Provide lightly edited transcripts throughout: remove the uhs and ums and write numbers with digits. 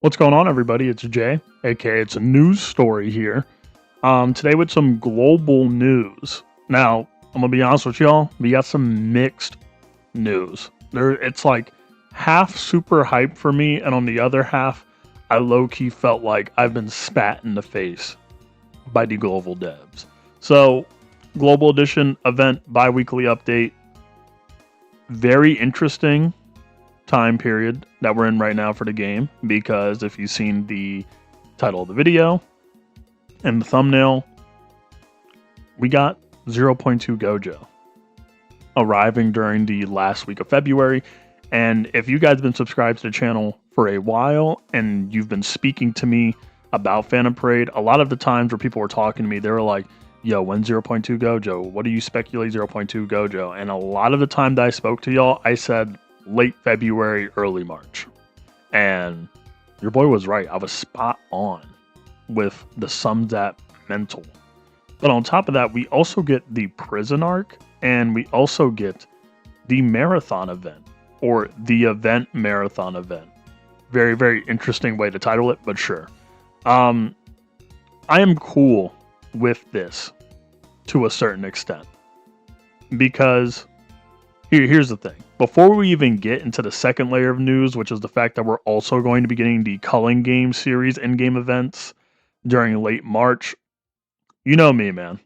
What's going on, everybody? It's Jay, aka it's a news story here. Today with some global news. Now, I'm gonna be honest with y'all. We got some mixed news. It's like half super hype for me, and on the other half, I low key felt like I've been spat in the face by the global devs. So, Global Edition event bi-weekly update. Very interesting time period that we're in right now for the game, because if you've seen the title of the video and the thumbnail, we got 0.2 Gojo arriving during the last week of February. And if you guys have been subscribed to the channel for a while and you've been speaking to me about Phantom Parade, a lot of the times where people were talking to me, they were like, yo, when 0.2 Gojo? What do you speculate 0.2 Gojo? And a lot of the time that I spoke to y'all, I said late February, early March. And your boy was right. I was spot on with the sums that mental. But on top of that, we also get the prison arc, and we also get the marathon event, or the event marathon event. Very, very interesting way to title it, but sure. I am cool with this to a certain extent, because here's the thing. Before we even get into the second layer of news, which is the fact that we're also going to be getting the Culling game series in-game events during late March, you know me, man.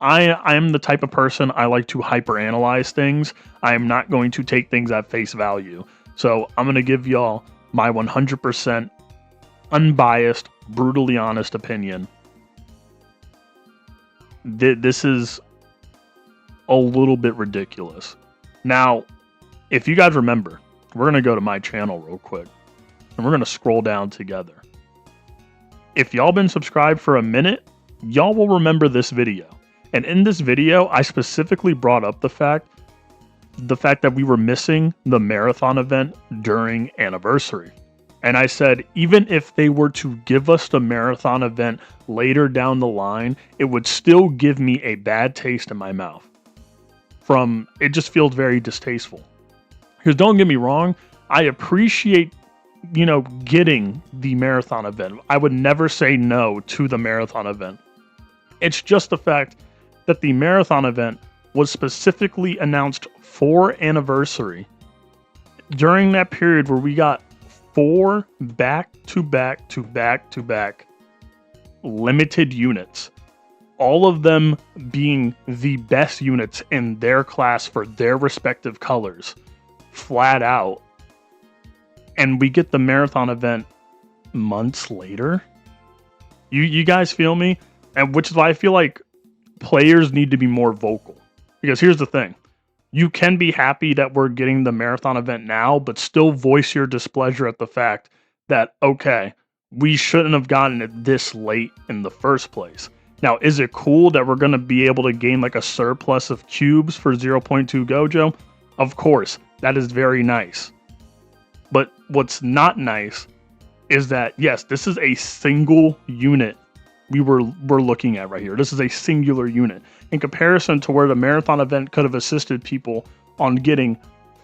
I am the type of person, I like to hyperanalyze things. I am not going to take things at face value. So I'm going to give y'all my 100% unbiased, brutally honest opinion. This is a little bit ridiculous. Now, if you guys remember, we're going to go to my channel real quick, and we're going to scroll down together. If y'all been subscribed for a minute, y'all will remember this video. And in this video, I specifically brought up the fact that we were missing the marathon event during Anniversary. And I said, even if they were to give us the marathon event later down the line, it would still give me a bad taste in my mouth. It just feels very distasteful. Because don't get me wrong, I appreciate, getting the marathon event. I would never say no to the marathon event. It's just the fact that the marathon event was specifically announced for Anniversary during that period where we got 4 back-to-back limited units. All of them being the best units in their class for their respective colors, flat out. And we get the marathon event months later. You guys feel me? And which is why I feel like players need to be more vocal. Because here's the thing. You can be happy that we're getting the marathon event now, but still voice your displeasure at the fact that, okay, we shouldn't have gotten it this late in the first place. Now, is it cool that we're going to be able to gain like a surplus of cubes for 0.2 Gojo? Of course, that is very nice. But what's not nice is that, yes, this is a single unit we're looking at right here. This is a singular unit. In comparison to where the marathon event could have assisted people on getting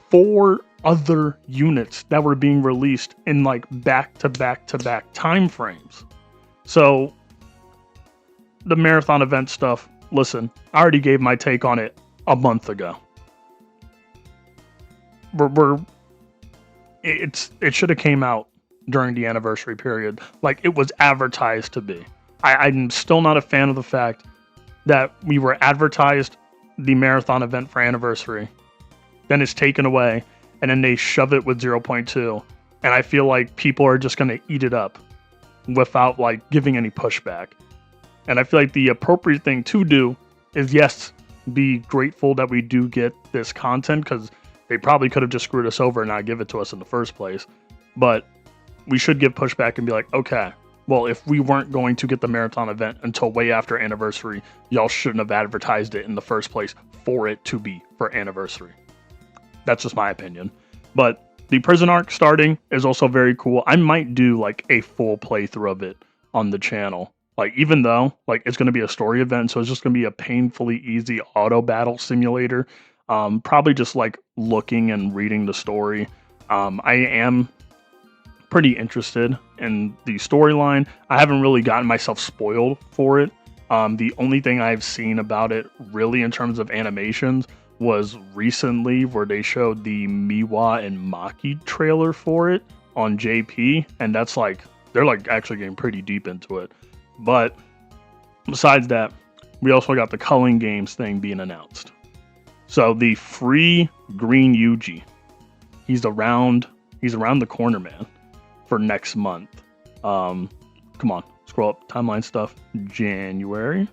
4 other units that were being released in like back-to-back time frames. So the marathon event stuff, listen, I already gave my take on it a month ago. It should have came out during the Anniversary period, like it was advertised to be. I'm still not a fan of the fact that we were advertised the marathon event for Anniversary, then it's taken away, and then they shove it with 0.2, and I feel like people are just going to eat it up without like giving any pushback. And I feel like the appropriate thing to do is, yes, be grateful that we do get this content, because they probably could have just screwed us over and not give it to us in the first place. But we should give pushback and be like, okay, well, if we weren't going to get the marathon event until way after Anniversary, y'all shouldn't have advertised it in the first place for it to be for Anniversary. That's just my opinion. But the prison arc starting is also very cool. I might do like a full playthrough of it on the channel. Like, even though like it's going to be a story event, so it's just going to be a painfully easy auto battle simulator. Probably just like looking and reading the story. I am pretty interested in the storyline. I haven't really gotten myself spoiled for it. The only thing I've seen about it really in terms of animations was recently where they showed the Miwa and Maki trailer for it on JP, and that's like, they're like actually getting pretty deep into it. But besides that, we also got the Culling Games thing being announced. So the free green YUJI, he's around the corner, man, for next month. Come on, scroll up, timeline stuff. January.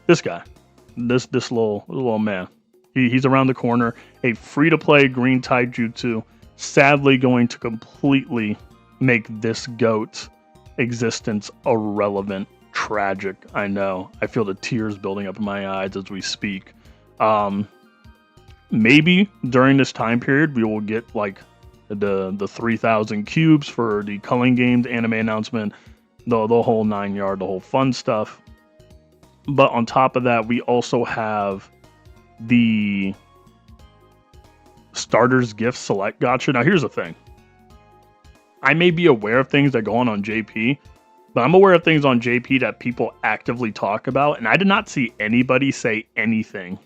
This guy, this little man, he's around the corner. A free-to-play green taijutsu, sadly going to completely make this goat's existence irrelevant. Tragic, I know. I feel the tears building up in my eyes as we speak. Maybe during this time period we will get like the 3,000 cubes for the Culling Games anime announcement, the whole 9 yard, the whole fun stuff. But on top of that, we also have the starters gift select gacha. Now here's the thing. I may be aware of things that go on JP, but I'm aware of things on JP that people actively talk about, and I did not see anybody say anything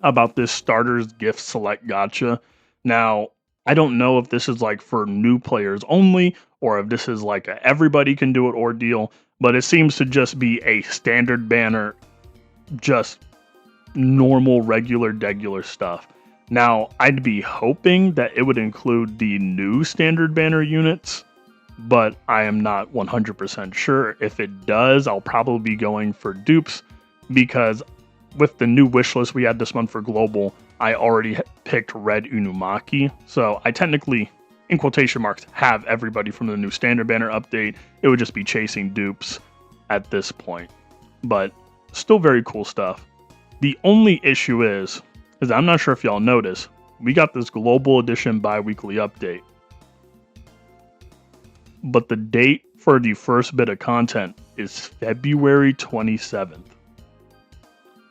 about this starters gift select gacha. Now, I don't know if this is like for new players only, or if this is like a everybody can do it ordeal, but it seems to just be a standard banner, just normal, regular stuff. Now, I'd be hoping that it would include the new standard banner units, but I am not 100% sure. If it does, I'll probably be going for dupes, because with the new wish list we had this month for global, I already picked Red Unumaki. So I technically, in quotation marks, have everybody from the new standard banner update. It would just be chasing dupes at this point. But still very cool stuff. The only issue is I'm not sure if y'all notice, we got this global edition bi-weekly update. But the date for the first bit of content is February 27th.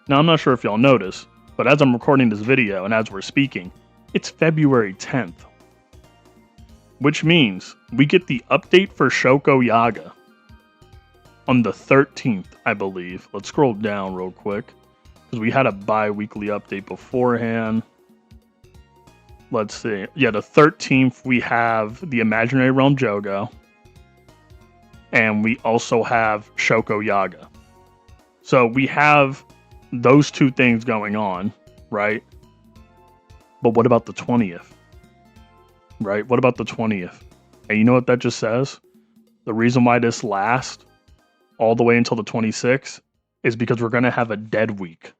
Now, I'm not sure if y'all notice, but as I'm recording this video and as we're speaking, it's February 10th. Which means we get the update for Shoko Yaga on the 13th, I believe. Let's scroll down real quick, because we had a bi-weekly update beforehand. Let's see. Yeah, the 13th, we have the Imaginary Realm Jogo. And we also have Shoko Yaga. So we have those two things going on, right? But what about the 20th? Right? What about the 20th? And you know what that just says? The reason why this lasts all the way until the 26th is because we're going to have a dead week.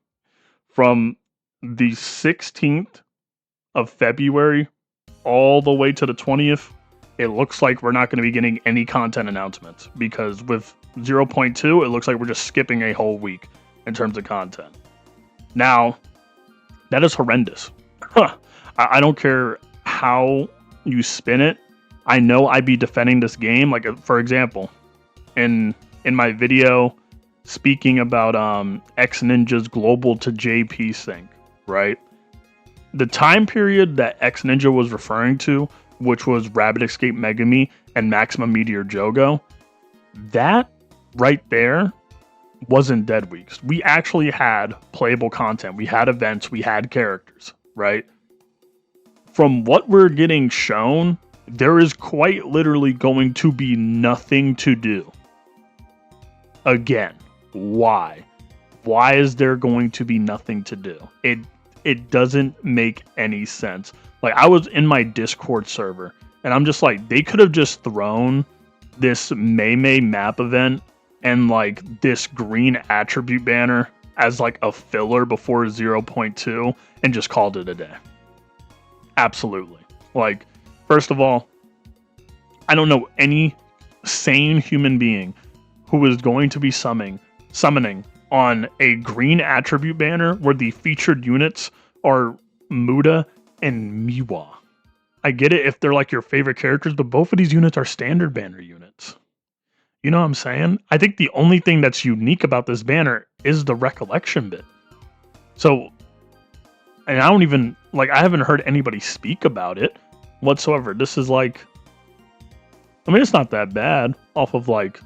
From the 16th of February all the way to the 20th, it looks like we're not going to be getting any content announcements, because with 0.2, it looks like we're just skipping a whole week in terms of content. Now, that is horrendous. I don't care how you spin it. I know I'd be defending this game. Like, for example, in my video speaking about X Ninja's global to JP sync, right? The time period that X Ninja was referring to, which was Rabbit Escape Megami and Maximum Meteor Jogo, that right there wasn't dead weeks. We actually had playable content. We had events. We had characters, right? From what we're getting shown, there is quite literally going to be nothing to do. Again, why? Why is there going to be nothing to do? It doesn't make any sense. Like, I was in my Discord server, and I'm just like, they could have just thrown this May map event and like this green attribute banner as like a filler before 0.2 and just called it a day. Absolutely. Like, first of all, I don't know any sane human being who is going to be summoning on a green attribute banner where the featured units are Muda and Miwa. I get it if they're like your favorite characters, but both of these units are standard banner units. You know what I'm saying? I think the only thing that's unique about this banner is the recollection bit. So, and I don't even, like, I haven't heard anybody speak about it whatsoever. This is like, I mean, it's not that bad off of like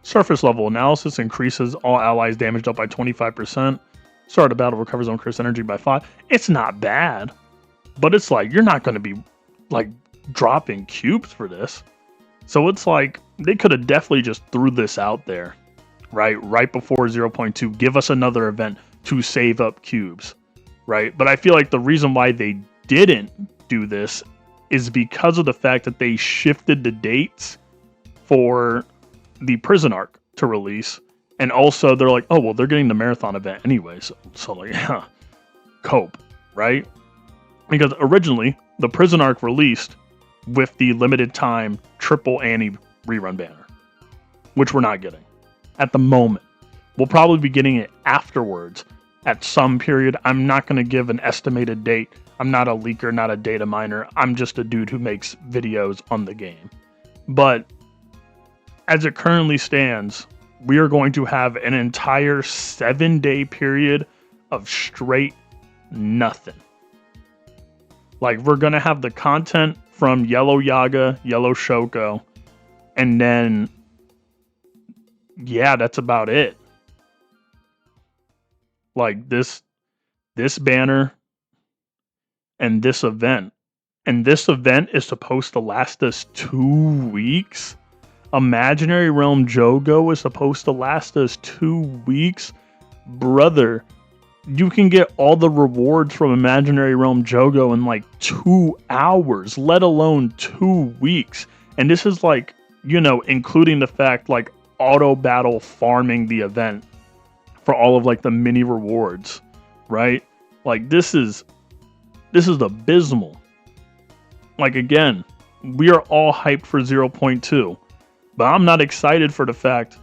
surface level analysis. Increases all allies damaged up by 25%. Start a battle, recovers on curse energy by 5. It's not bad, but it's like you're not going to be like dropping cubes for this. So it's like they could have definitely just threw this out there, right before 0.2. Give us another event to save up cubes, right? But I feel like the reason why they didn't do this is because of the fact that they shifted the dates for the prison arc to release. And also they're like, oh, well, they're getting the marathon event anyway. So like, yeah, cope, right? Because originally the prison arc released with the limited time triple Annie rerun banner, which we're not getting at the moment. We'll probably be getting it afterwards at some period. I'm not going to give an estimated date. I'm not a leaker, not a data miner. I'm just a dude who makes videos on the game. But as it currently stands, we are going to have an entire 7-day period of straight nothing. Like, we're going to have the content from Yellow Yaga, Yellow Shoko, and then, yeah, that's about it. Like, this banner and this event. And this event is supposed to last us 2 weeks. Imaginary Realm Jogo is supposed to last us 2 weeks. Brother, you can get all the rewards from Imaginary Realm Jogo in like 2 hours, let alone 2 weeks. And this is like, you know, including the fact like auto battle farming the event for all of like the mini rewards, right? Like this is abysmal. Like again, we are all hyped for 0.2, but I'm not excited for the fact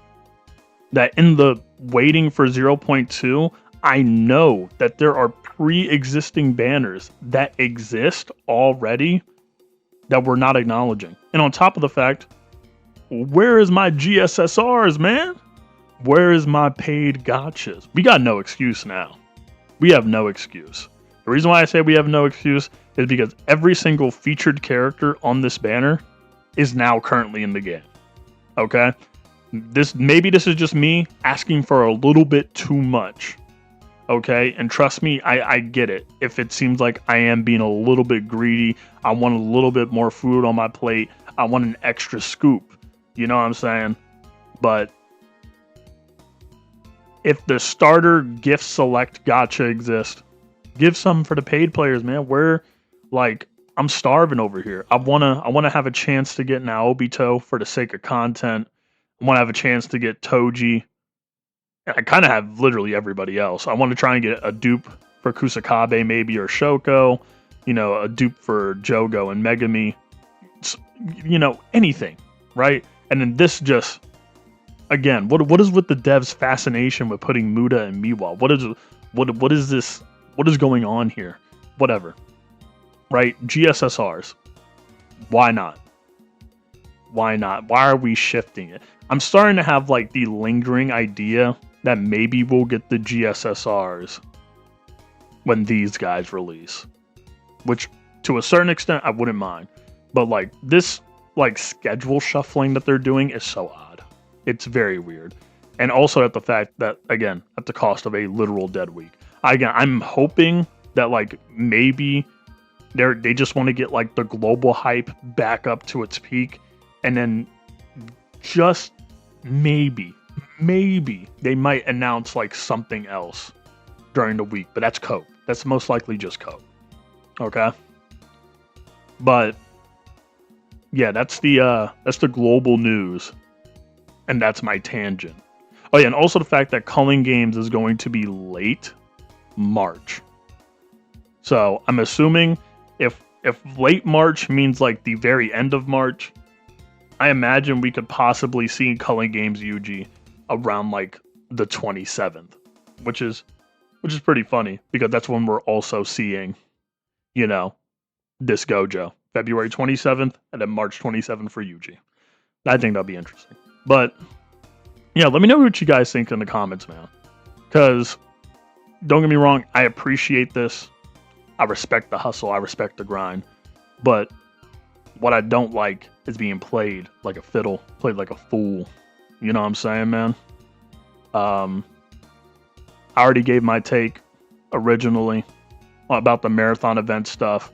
that in the waiting for 0.2, I know that there are pre-existing banners that exist already that we're not acknowledging. And on top of the fact, where is my GSSRs, man? Where is my paid gachas? We got no excuse now. We have no excuse. The reason why I say we have no excuse is because every single featured character on this banner is now currently in the game. Okay? Maybe this is just me asking for a little bit too much. Okay? And trust me, I get it. If it seems like I am being a little bit greedy, I want a little bit more food on my plate, I want an extra scoop. You know what I'm saying? But if the starter gift select gacha exists, give some for the paid players, man. I'm starving over here. I wanna have a chance to get Naobito for the sake of content. I wanna have a chance to get Toji. I kind of have literally everybody else. I want to try and get a dupe for Kusakabe maybe, or Shoko. You know, a dupe for Jogo and Megami. You know, anything, right? And then this just, again, what is with the devs' fascination with putting Muda and Miwa? What is this? What is going on here? Whatever. Right? GSSRs. Why not? Why not? Why are we shifting it? I'm starting to have like the lingering idea that maybe we'll get the GSSRs when these guys release. Which, to a certain extent, I wouldn't mind. But like this like schedule shuffling that they're doing is so odd. It's very weird. And also at the fact that, again, at the cost of a literal dead week. Again, I'm hoping that like maybe they just want to get like the global hype back up to its peak, and then just maybe they might announce like something else during the week. But that's cope. That's most likely just cope. Okay. But yeah, that's the global news, and that's my tangent. Oh yeah, and also the fact that Culling Games is going to be late March. So I'm assuming if late March means like the very end of March, I imagine we could possibly see Culling Games YUJI around like the 27th, which is pretty funny because that's when we're also seeing, you know, this Gojo, February 27th and then March 27th for YUJI. I think that'll be interesting. But yeah, let me know what you guys think in the comments, man. Because don't get me wrong, I appreciate this. I respect the hustle. I respect the grind. But what I don't like is being played like a fiddle, played like a fool. You know what I'm saying, man? I already gave my take originally about the marathon event stuff.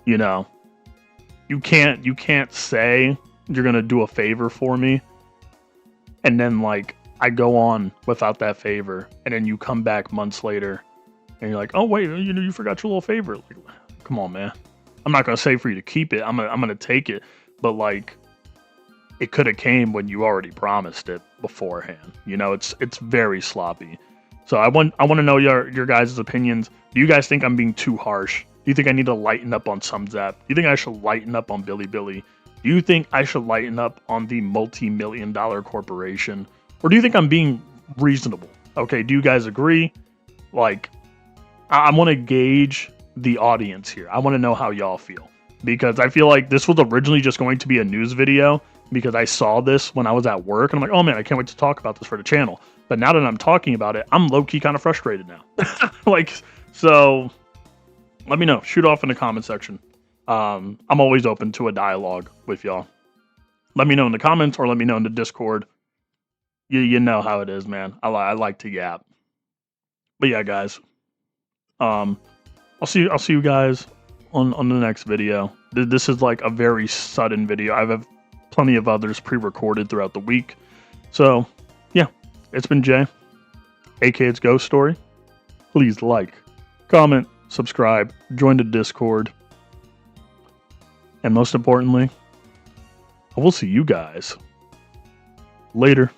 You know, you can't say you're gonna do a favor for me, and then like I go on without that favor, and then you come back months later, and you're like, oh wait, you forgot your little favor. Like, come on, man. I'm not gonna say for you to keep it. I'm gonna take it, but like, it could have came when you already promised it beforehand. You know, it's very sloppy. So I want to know your guys' opinions. Do you guys think I'm being too harsh? Do you think I need to lighten up on Sumzap? Do you think I should lighten up on Billy Billy? Do you think I should lighten up on the multi-million-dollar corporation? Or do you think I'm being reasonable? Okay, do you guys agree? Like, I want to gauge the audience here. I want to know how y'all feel. Because I feel like this was originally just going to be a news video because I saw this when I was at work. And I'm like, oh man, I can't wait to talk about this for the channel. But now that I'm talking about it, I'm low-key kind of frustrated now. Like, so let me know. Shoot off in the comment section. I'm always open to a dialogue with y'all. Let me know in the comments or let me know in the Discord. You know how it is, man. I like to yap. But yeah, guys. I'll see you guys on the next video. This is like a very sudden video. I have plenty of others pre-recorded throughout the week. So yeah, it's been Jay, aka it's Ghost Story. Please like, comment, subscribe, join the Discord, and most importantly, I will see you guys later.